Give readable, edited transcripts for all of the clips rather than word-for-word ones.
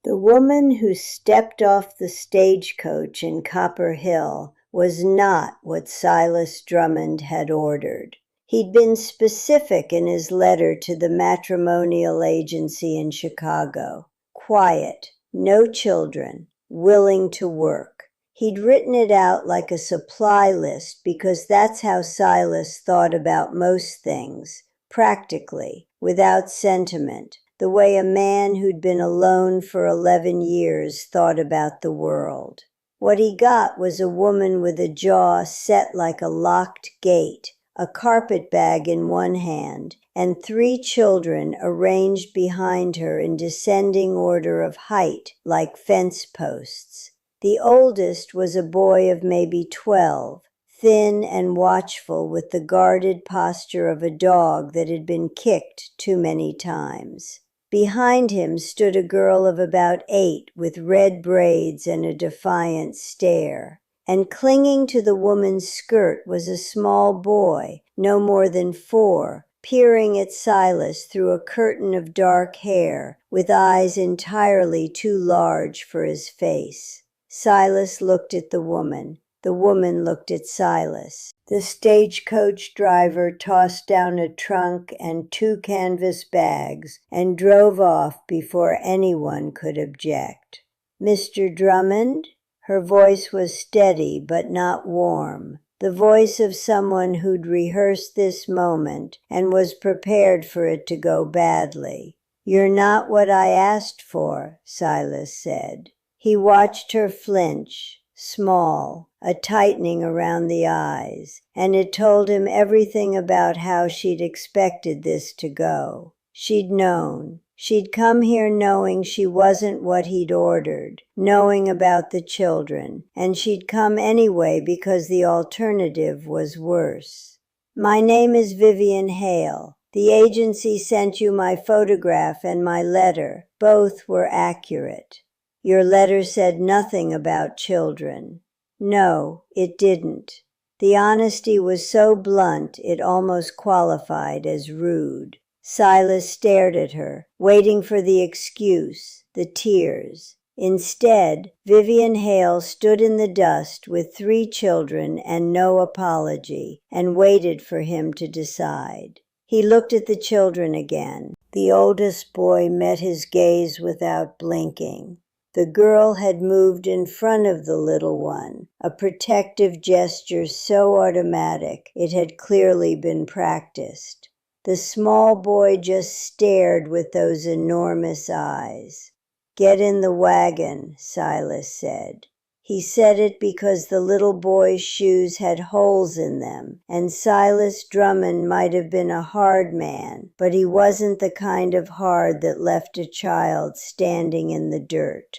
The woman who stepped off the stagecoach in Copper Hill was not what Silas Drummond had ordered. He'd been specific in his letter to the matrimonial agency in Chicago. Quiet, no children, willing to work. He'd written it out like a supply list because that's how Silas thought about most things, practically, without sentiment, the way a man who'd been alone for 11 years thought about the world. What he got was a woman with a jaw set like a locked gate, a carpet bag in one hand, and 3 children arranged behind her in descending order of height, like fence posts. The oldest was a boy of maybe 12, thin and watchful with the guarded posture of a dog that had been kicked too many times. Behind him stood a girl of about 8 with red braids and a defiant stare. And clinging to the woman's skirt was a small boy, no more than 4, peering at Silas through a curtain of dark hair, with eyes entirely too large for his face. Silas looked at the woman. The woman looked at Silas. The stagecoach driver tossed down a trunk and 2 canvas bags and drove off before anyone could object. "Mr. Drummond?" Her voice was steady but not warm, the voice of someone who'd rehearsed this moment and was prepared for it to go badly. "You're not what I asked for," Silas said. He watched her flinch, small, a tightening around the eyes, and it told him everything about how she'd expected this to go. She'd known. She'd come here knowing she wasn't what he'd ordered, knowing about the children, and she'd come anyway because the alternative was worse. "My name is Vivian Hale. The agency sent you my photograph and my letter. Both were accurate." "Your letter said nothing about children." "No, it didn't." The honesty was so blunt it almost qualified as rude. Silas stared at her, waiting for the excuse, the tears. Instead, Vivian Hale stood in the dust with 3 children and no apology, and waited for him to decide. He looked at the children again. The oldest boy met his gaze without blinking. The girl had moved in front of the little one, a protective gesture so automatic it had clearly been practiced. The small boy just stared with those enormous eyes. "Get in the wagon," Silas said. He said it because the little boy's shoes had holes in them, and Silas Drummond might have been a hard man, but he wasn't the kind of hard that left a child standing in the dirt.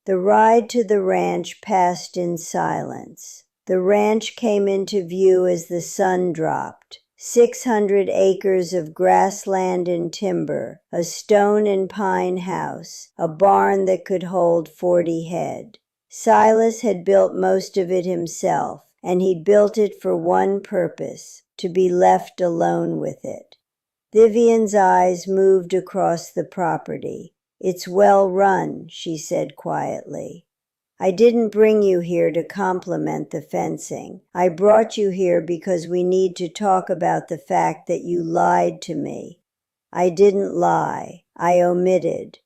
The ride to the ranch passed in silence. The ranch came into view as the sun dropped. 600 acres of grassland and timber, a stone and pine house, a barn that could hold 40 head. Silas had built most of it himself, and he'd built it for one purpose, to be left alone with it. Vivian's eyes moved across the property. "It's well run," she said quietly. "I didn't bring you here to compliment the fencing. I brought you here because we need to talk about the fact that you lied to me." "I didn't lie. I omitted."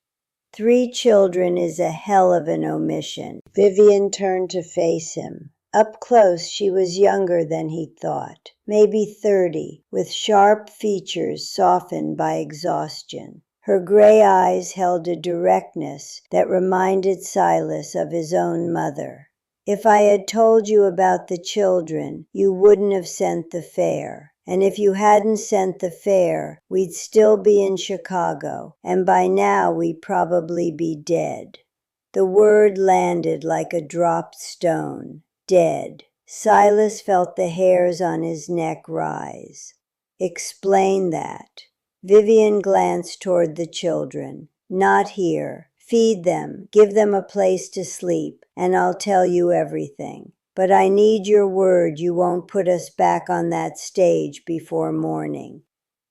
3 children is a hell of an omission. Vivian turned to face him. Up close she was younger than he'd thought, maybe 30, with sharp features softened by exhaustion. Her gray eyes held a directness that reminded Silas of his own mother. "If I had told you about the children, you wouldn't have sent the fare. And if you hadn't sent the fare, we'd still be in Chicago, and by now we'd probably be dead." The word landed like a dropped stone. Dead. Silas felt the hairs on his neck rise. "Explain that." Vivian glanced toward the children. "Not here. Feed them, give them a place to sleep, and I'll tell you everything. But I need your word you won't put us back on that stage before morning."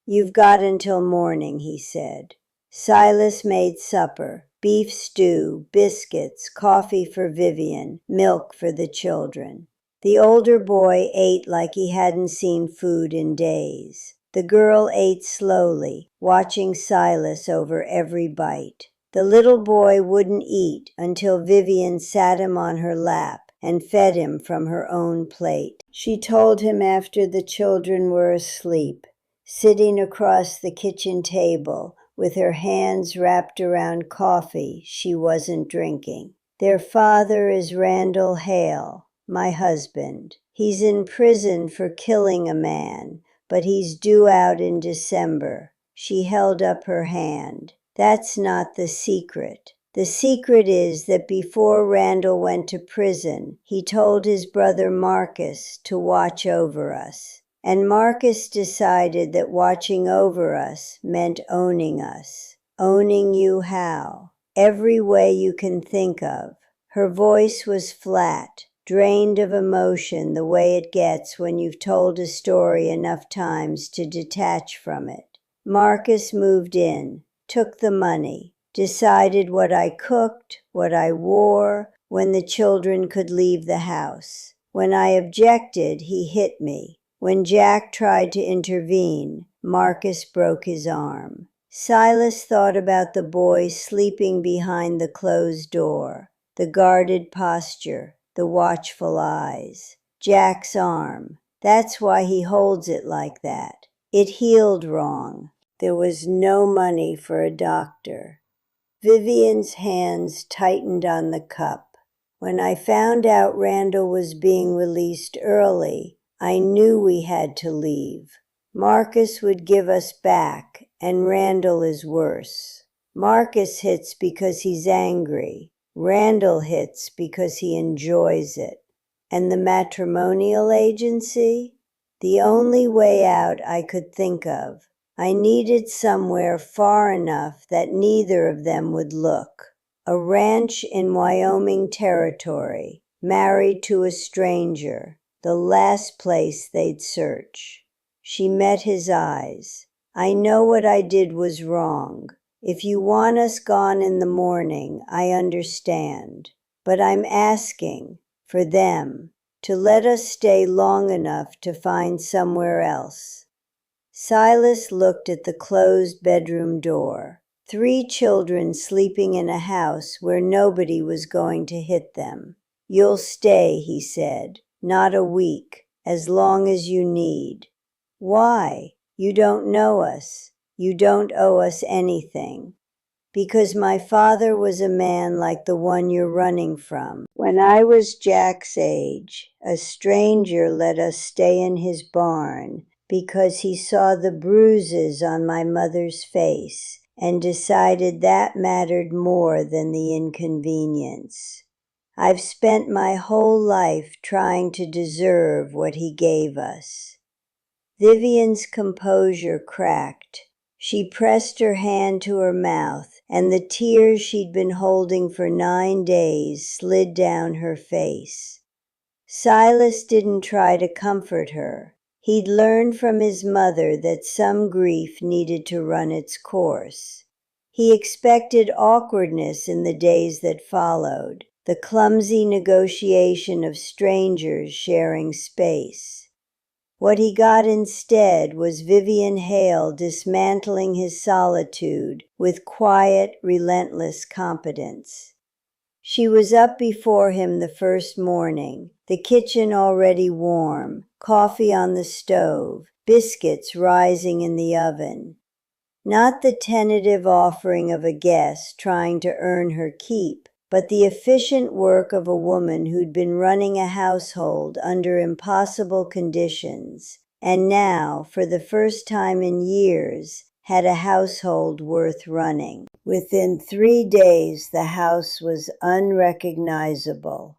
"You've got until morning," he said. Silas made supper, beef stew, biscuits, coffee for Vivian, milk for the children. The older boy ate like he hadn't seen food in days. The girl ate slowly, watching Silas over every bite. The little boy wouldn't eat until Vivian sat him on her lap and fed him from her own plate. She told him after the children were asleep, sitting across the kitchen table with her hands wrapped around coffee she wasn't drinking. Their father is Randall Hale, my husband. He's in prison for killing a man, but he's due out in December. She held up her hand. That's not the secret. The secret is that before Randall went to prison, he told his brother Marcus to watch over us. And Marcus decided that watching over us meant owning us. Owning you how? Every way you can think of. Her voice was flat, drained of emotion the way it gets when you've told a story enough times to detach from it. Marcus moved in, took the money, decided what I cooked, what I wore, when the children could leave the house. When I objected, he hit me. When Jack tried to intervene, Marcus broke his arm. Silas thought about the boy sleeping behind the closed door, the guarded posture, the watchful eyes. Jack's arm. That's why he holds it like that. It healed wrong. There was no money for a doctor. Vivian's hands tightened on the cup. When I found out Randall was being released early, I knew we had to leave. Marcus would give us back, and Randall is worse. Marcus hits because he's angry. Randall hits because he enjoys it. And the matrimonial agency? The only way out I could think of. I needed somewhere far enough that neither of them would look. A ranch in Wyoming Territory, married to a stranger, the last place they'd search. She met his eyes. I know what I did was wrong. If you want us gone in the morning, I understand. But I'm asking, for them, to let us stay long enough to find somewhere else. Silas looked at the closed bedroom door. 3 children sleeping in a house where nobody was going to hit them. You'll stay, he said, not a week, as long as you need. Why? You don't know us. You don't owe us anything. Because my father was a man like the one you're running from. When I was Jack's age, a stranger let us stay in his barn because he saw the bruises on my mother's face and decided that mattered more than the inconvenience. I've spent my whole life trying to deserve what he gave us. Vivian's composure cracked. She pressed her hand to her mouth, and the tears she'd been holding for 9 days slid down her face. Silas didn't try to comfort her. He'd learned from his mother that some grief needed to run its course. He expected awkwardness in the days that followed, the clumsy negotiation of strangers sharing space. What he got instead was Vivian Hale dismantling his solitude with quiet, relentless competence. She was up before him the first morning, the kitchen already warm, coffee on the stove, biscuits rising in the oven. Not the tentative offering of a guest trying to earn her keep, but the efficient work of a woman who'd been running a household under impossible conditions, and now, for the first time in years, had a household worth running. Within 3 days, the house was unrecognizable.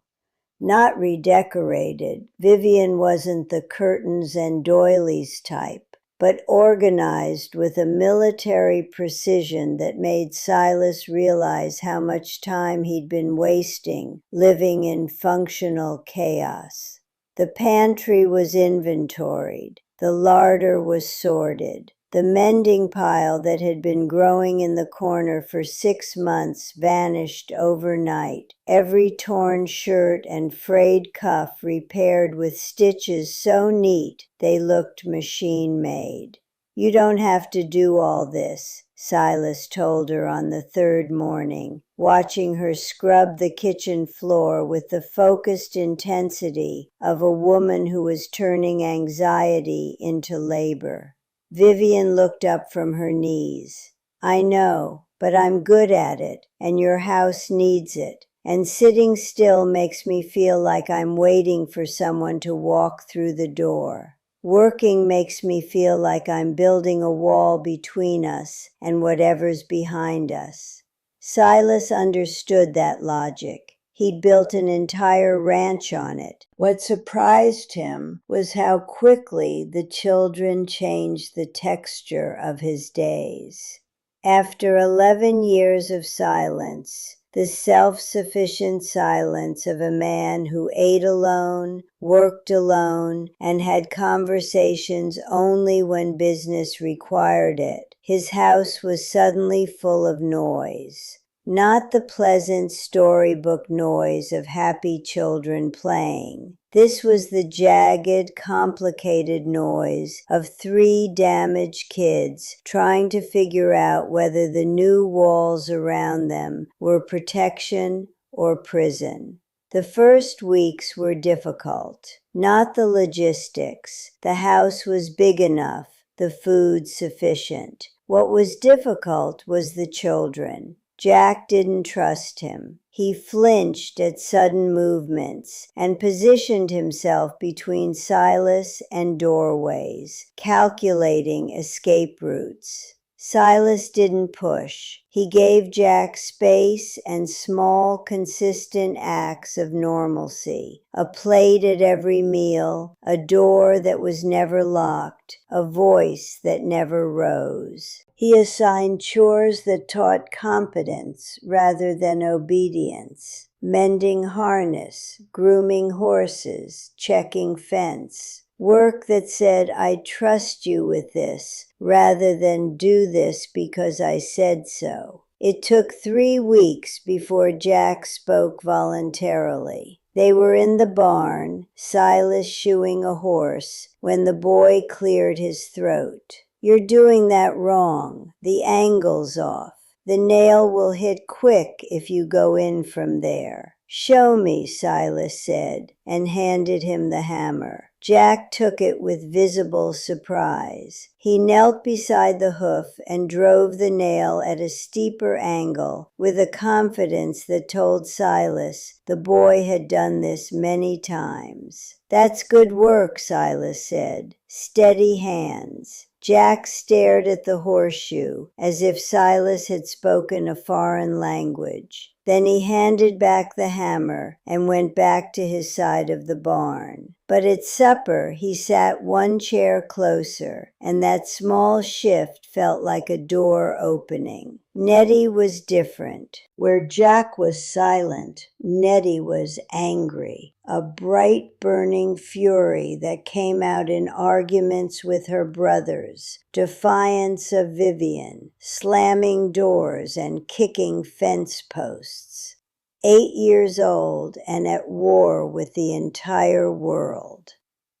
Not redecorated. Vivian wasn't the curtains and doilies type, but organized with a military precision that made Silas realize how much time he'd been wasting living in functional chaos. The pantry was inventoried. The larder was sorted. The mending pile that had been growing in the corner for 6 months vanished overnight, every torn shirt and frayed cuff repaired with stitches so neat they looked machine-made. "You don't have to do all this," Silas told her on the third morning, watching her scrub the kitchen floor with the focused intensity of a woman who was turning anxiety into labor. Vivian looked up from her knees. "I know, but I'm good at it, and your house needs it. And sitting still makes me feel like I'm waiting for someone to walk through the door. Working makes me feel like I'm building a wall between us and whatever's behind us." Silas understood that logic. He'd built an entire ranch on it. What surprised him was how quickly the children changed the texture of his days. After 11 years of silence, the self-sufficient silence of a man who ate alone, worked alone, and had conversations only when business required it, his house was suddenly full of noise. Not the pleasant storybook noise of happy children playing. This was the jagged, complicated noise of 3 damaged kids trying to figure out whether the new walls around them were protection or prison. The first weeks were difficult. Not the logistics. The house was big enough, the food sufficient. What was difficult was the children. Jack didn't trust him. He flinched at sudden movements and positioned himself between Silas and doorways, calculating escape routes. Silas didn't push. He gave Jack space and small, consistent acts of normalcy. A plate at every meal, a door that was never locked, a voice that never rose. He assigned chores that taught competence rather than obedience. Mending harness, grooming horses, checking fence. Work that said, "I trust you with this," rather than "do this because I said so." It took 3 weeks before Jack spoke voluntarily. They were in the barn, Silas shoeing a horse, when the boy cleared his throat. "You're doing that wrong. The angle's off. The nail will hit quick if you go in from there." "Show me," Silas said, and handed him the hammer. Jack took it with visible surprise. He knelt beside the hoof and drove the nail at a steeper angle with a confidence that told Silas the boy had done this many times. "That's good work," Silas said. "Steady hands." Jack stared at the horseshoe as if Silas had spoken a foreign language. Then he handed back the hammer and went back to his side of the barn. But at supper he sat 1 chair closer, and that small shift felt like a door opening. Nettie was different. Where Jack was silent, Nettie was angry. A bright burning fury that came out in arguments with her brothers, defiance of Vivian, slamming doors and kicking fence posts. 8 years old and at war with the entire world.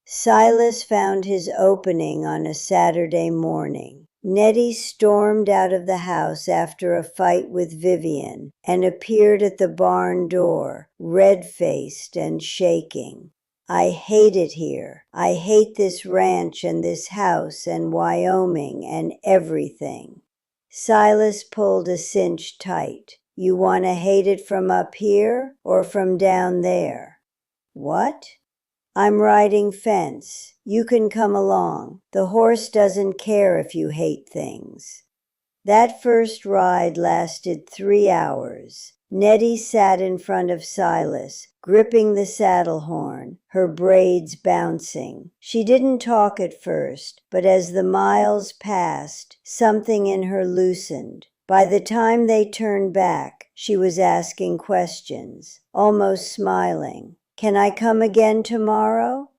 Silas found his opening on a Saturday morning. Nettie stormed out of the house after a fight with Vivian and appeared at the barn door, red-faced and shaking. "I hate it here. I hate this ranch and this house and Wyoming and everything." Silas pulled a cinch tight. "You want to hate it from up here or from down there?" "What?" "I'm riding fence. You can come along. The horse doesn't care if you hate things." That first ride lasted 3 hours. Nettie sat in front of Silas, gripping the saddle horn, her braids bouncing. She didn't talk at first, but as the miles passed, something in her loosened. By the time they turned back, she was asking questions, almost smiling. "Can I come again tomorrow?"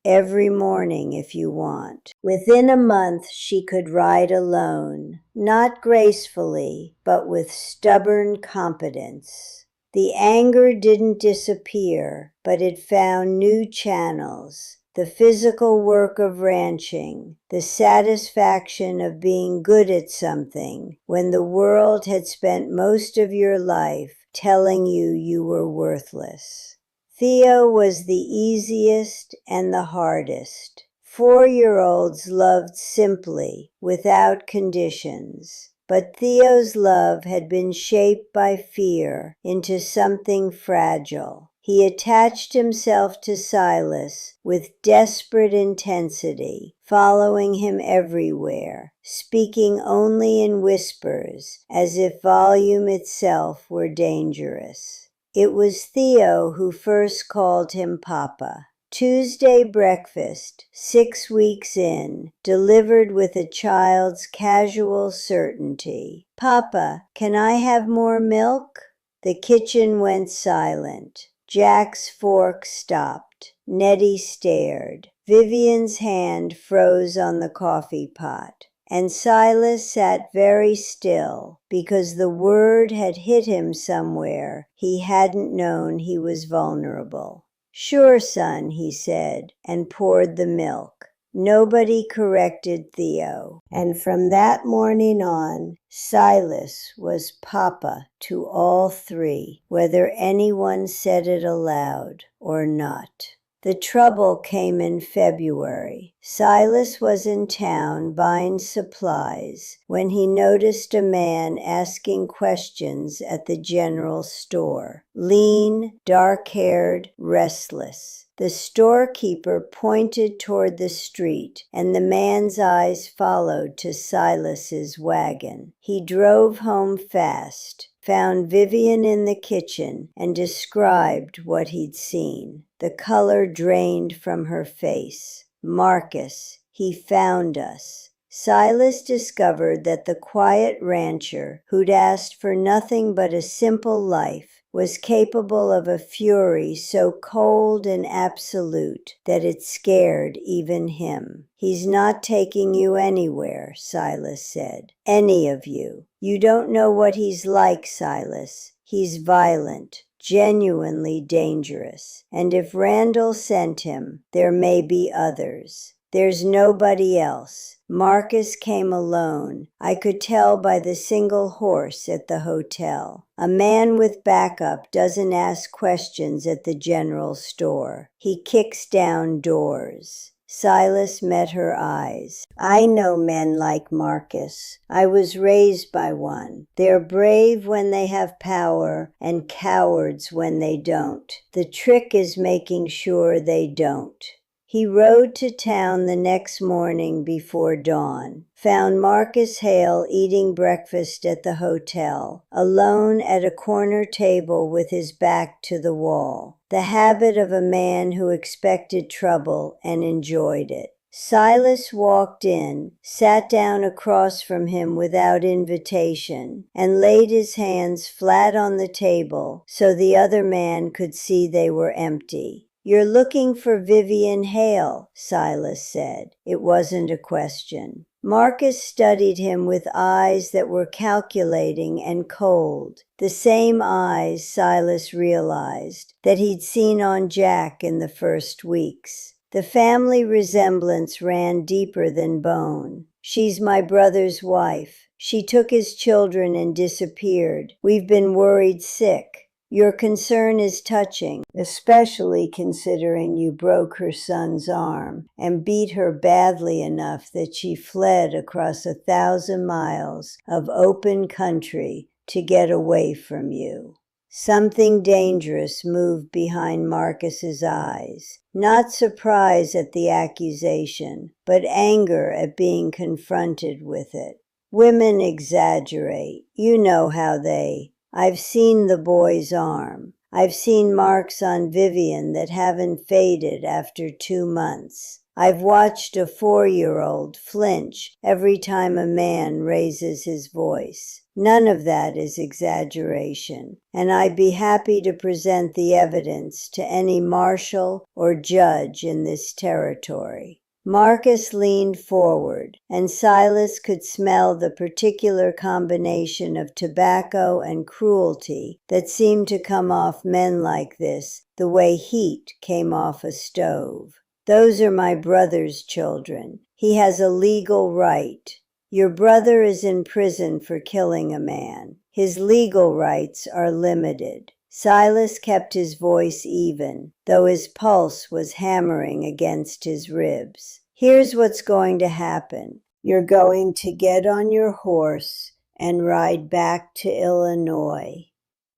every morning if you want. Within a month, she could ride alone, not gracefully, but with stubborn competence. The anger didn't disappear, but it found new channels. The physical work of ranching, the satisfaction of being good at something when the world had spent most of your life telling you you were worthless. Theo was the easiest and the hardest. 4-year-olds loved simply, without conditions. But Theo's love had been shaped by fear into something fragile. He attached himself to Silas with desperate intensity, following him everywhere, speaking only in whispers, as if volume itself were dangerous. It was Theo who first called him Papa. Tuesday breakfast, 6 weeks in, delivered with a child's casual certainty. "Papa, can I have more milk?" The kitchen went silent. Jack's fork stopped. Nettie stared. Vivian's hand froze on the coffee pot. And Silas sat very still, because the word had hit him somewhere he hadn't known he was vulnerable. "Sure, son," he said, and poured the milk. Nobody corrected Theo, and from that morning on, Silas was Papa to all three, whether anyone said it aloud or not. The trouble came in February. Silas was in town buying supplies when he noticed a man asking questions at the general store. Lean, dark-haired, restless. The storekeeper pointed toward the street, and the man's eyes followed to Silas's wagon. He drove home fast, found Vivian in the kitchen, and described what he'd seen. The color drained from her face. "Marcus, he found us." Silas discovered that the quiet rancher, who'd asked for nothing but a simple life, was capable of a fury so cold and absolute that it scared even him. "He's not taking you anywhere," Silas said. "Any of you. You don't know what he's like, Silas. He's violent, genuinely dangerous. And if Randall sent him, there may be others. There's nobody else. Marcus came alone. I could tell by the single horse at the hotel. A man with backup doesn't ask questions at the general store. He kicks down doors." Silas met her eyes. "I know men like Marcus. I was raised by one. They're brave when they have power and cowards when they don't. The trick is making sure they don't." He rode to town the next morning before dawn, found Marcus Hale eating breakfast at the hotel, alone at a corner table with his back to the wall, the habit of a man who expected trouble and enjoyed it. Silas walked in, sat down across from him without invitation, and laid his hands flat on the table so the other man could see they were empty. "You're looking for Vivian Hale," Silas said. It wasn't a question. Marcus studied him with eyes that were calculating and cold, the same eyes, Silas realized, that he'd seen on Jack in the first weeks. The family resemblance ran deeper than bone. "She's my brother's wife. She took his children and disappeared. We've been worried sick. Your concern is touching, especially considering you broke her son's arm and beat her badly enough that she fled across 1,000 miles of open country to get away from you." Something dangerous moved behind Marcus's eyes. Not surprise at the accusation, but anger at being confronted with it. "Women exaggerate. You know how they... I've seen the boy's arm. I've seen marks on Vivian that haven't faded after 2 months. I've watched a 4-year-old flinch every time a man raises his voice. None of that is exaggeration, and I'd be happy to present the evidence to any marshal or judge in this territory. Marcus leaned forward, and Silas could smell the particular combination of tobacco and cruelty that seemed to come off men like this the way heat came off a stove. Those are my brother's children. He has a legal right. Your brother is in prison for killing a man. His legal rights are limited. Silas kept his voice even, though his pulse was hammering against his ribs. Here's what's going to happen. You're going to get on your horse and ride back to Illinois.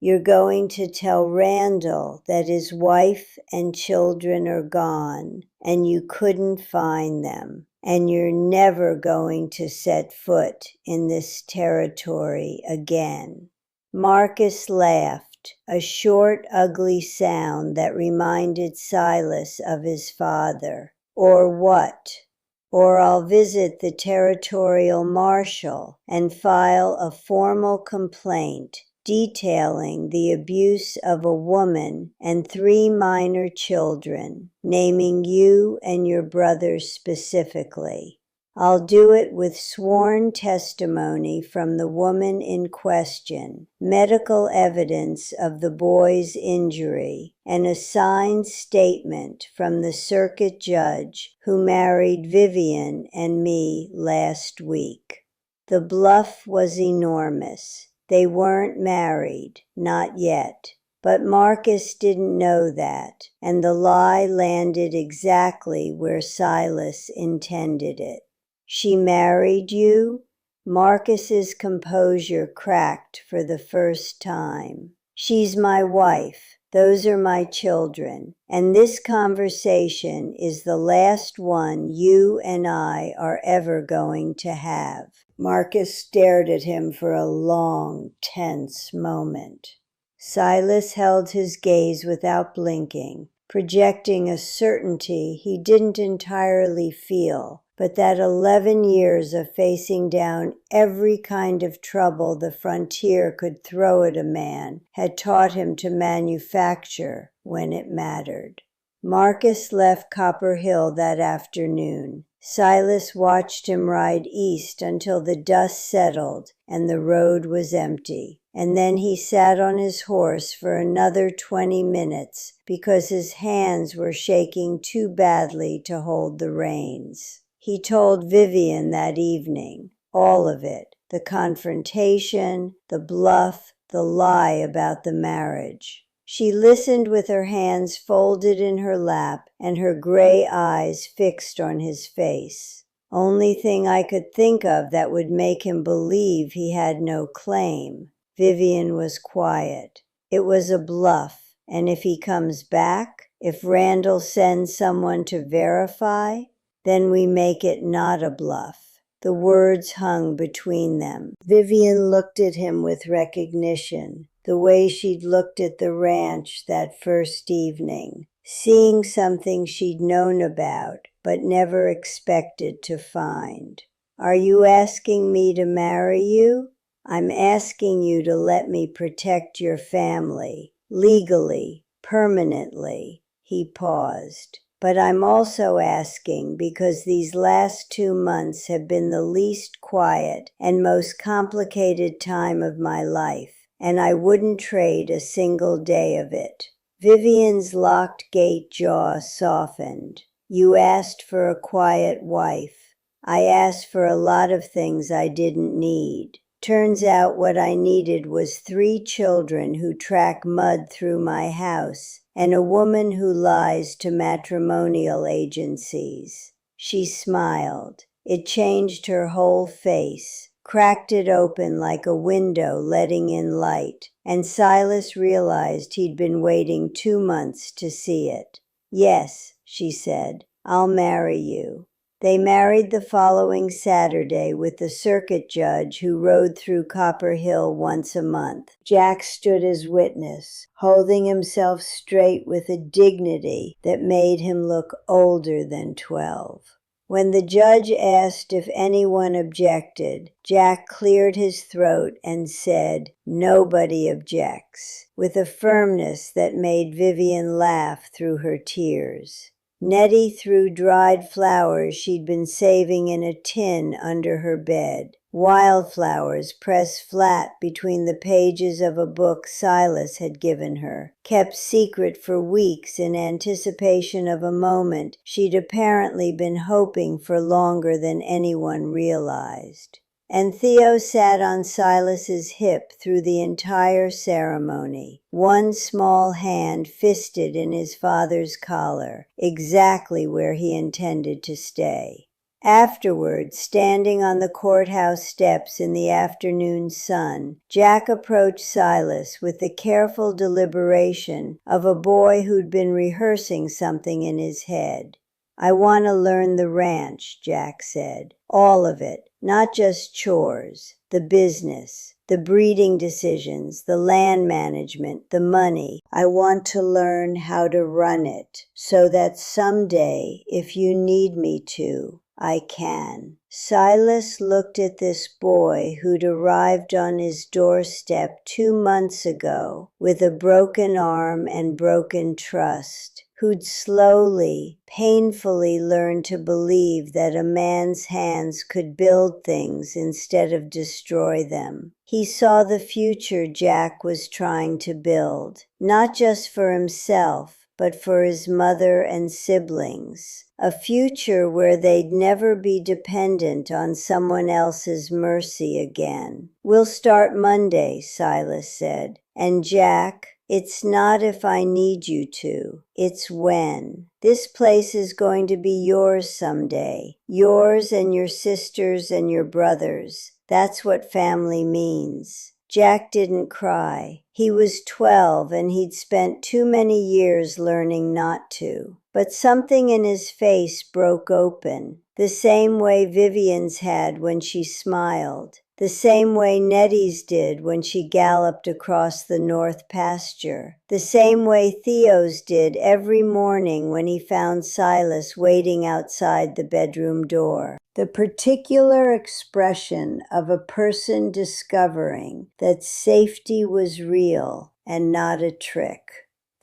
You're going to tell Randall that his wife and children are gone and you couldn't find them. And you're never going to set foot in this territory again. Marcus laughed, a short, ugly sound that reminded Silas of his father. Or what? Or I'll visit the territorial marshal and file a formal complaint detailing the abuse of a woman and 3 minor children, naming you and your brother specifically. I'll do it with sworn testimony from the woman in question, medical evidence of the boy's injury, and a signed statement from the circuit judge who married Vivian and me last week. The bluff was enormous. They weren't married, not yet. But Marcus didn't know that, and the lie landed exactly where Silas intended it. She married you? Marcus's composure cracked for the first time. She's my wife. Those are my children. And this conversation is the last one you and I are ever going to have. Marcus stared at him for a long, tense moment. Silas held his gaze without blinking, projecting a certainty he didn't entirely feel, but that 11 years of facing down every kind of trouble the frontier could throw at a man had taught him to manufacture when it mattered. Marcus left Copper Hill that afternoon. Silas watched him ride east until the dust settled and the road was empty. And then he sat on his horse for another 20 minutes because his hands were shaking too badly to hold the reins. He told Vivian that evening, all of it, the confrontation, the bluff, the lie about the marriage. She listened with her hands folded in her lap and her gray eyes fixed on his face. Only thing I could think of that would make him believe he had no claim. Vivian was quiet. It was a bluff, and if he comes back, if Randall sends someone to verify, then we make it not a bluff. The words hung between them. Vivian looked at him with recognition, the way she'd looked at the ranch that first evening, seeing something she'd known about but never expected to find. Are you asking me to marry you? I'm asking you to let me protect your family, legally, permanently. He paused. But I'm also asking because these last 2 months have been the least quiet and most complicated time of my life, and I wouldn't trade a single day of it. Vivian's locked gate jaw softened. You asked for a quiet wife. I asked for a lot of things I didn't need. Turns out what I needed was 3 children who track mud through my house and a woman who lies to matrimonial agencies. She smiled. It changed her whole face, cracked it open like a window letting in light, and Silas realized he'd been waiting 2 months to see it. Yes, she said, I'll marry you. They married the following Saturday with the circuit judge who rode through Copper Hill once a month. Jack stood as witness, holding himself straight with a dignity that made him look older than 12. When the judge asked if anyone objected, Jack cleared his throat and said, "Nobody objects," with a firmness that made Vivian laugh through her tears. Nettie threw dried flowers she'd been saving in a tin under her bed. Wildflowers pressed flat between the pages of a book Silas had given her, kept secret for weeks in anticipation of a moment she'd apparently been hoping for longer than anyone realized. And Theo sat on Silas's hip through the entire ceremony, one small hand fisted in his father's collar, exactly where he intended to stay. Afterward, standing on the courthouse steps in the afternoon sun, Jack approached Silas with the careful deliberation of a boy who'd been rehearsing something in his head. "I want to learn the ranch," Jack said. "All of it, not just chores, the business, the breeding decisions, the land management, the money. I want to learn how to run it so that someday, if you need me to, I can." Silas looked at this boy who'd arrived on his doorstep 2 months ago with a broken arm and broken trust, who'd slowly, painfully learned to believe that a man's hands could build things instead of destroy them. He saw the future Jack was trying to build, not just for himself, but for his mother and siblings. A future where they'd never be dependent on someone else's mercy again. "We'll start Monday," Silas said. "And Jack, it's not if I need you to, it's when. This place is going to be yours someday. Yours and your sisters and your brothers. That's what family means." Jack didn't cry. He was 12 and he'd spent too many years learning not to. But something in his face broke open, the same way Vivian's had when she smiled, the same way Nettie's did when she galloped across the north pasture, the same way Theo's did every morning when he found Silas waiting outside the bedroom door. The particular expression of a person discovering that safety was real and not a trick.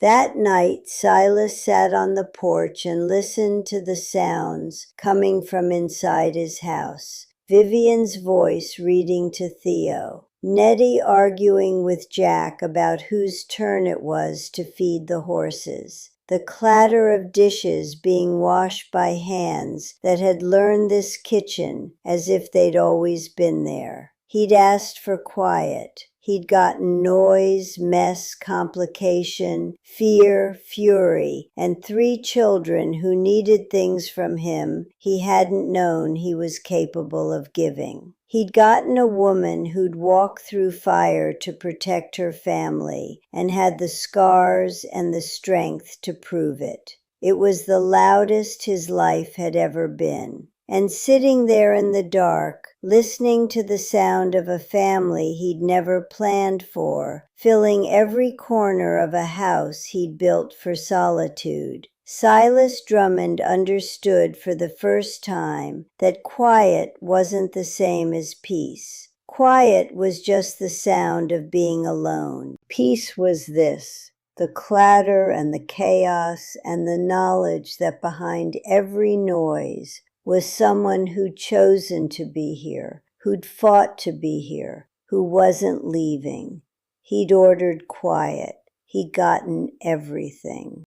That night, Silas sat on the porch and listened to the sounds coming from inside his house. Vivian's voice reading to Theo. Nettie arguing with Jack about whose turn it was to feed the horses. The clatter of dishes being washed by hands that had learned this kitchen as if they'd always been there. He'd asked for quiet. He'd gotten noise, mess, complication, fear, fury, and 3 children who needed things from him he hadn't known he was capable of giving. He'd gotten a woman who'd walked through fire to protect her family and had the scars and the strength to prove it. It was the loudest his life had ever been. And sitting there in the dark, listening to the sound of a family he'd never planned for, filling every corner of a house he'd built for solitude, Silas Drummond understood for the first time that quiet wasn't the same as peace. Quiet was just the sound of being alone. Peace was this: the clatter and the chaos and the knowledge that behind every noise was someone who'd chosen to be here, who'd fought to be here, who wasn't leaving. He'd ordered quiet. He'd gotten everything.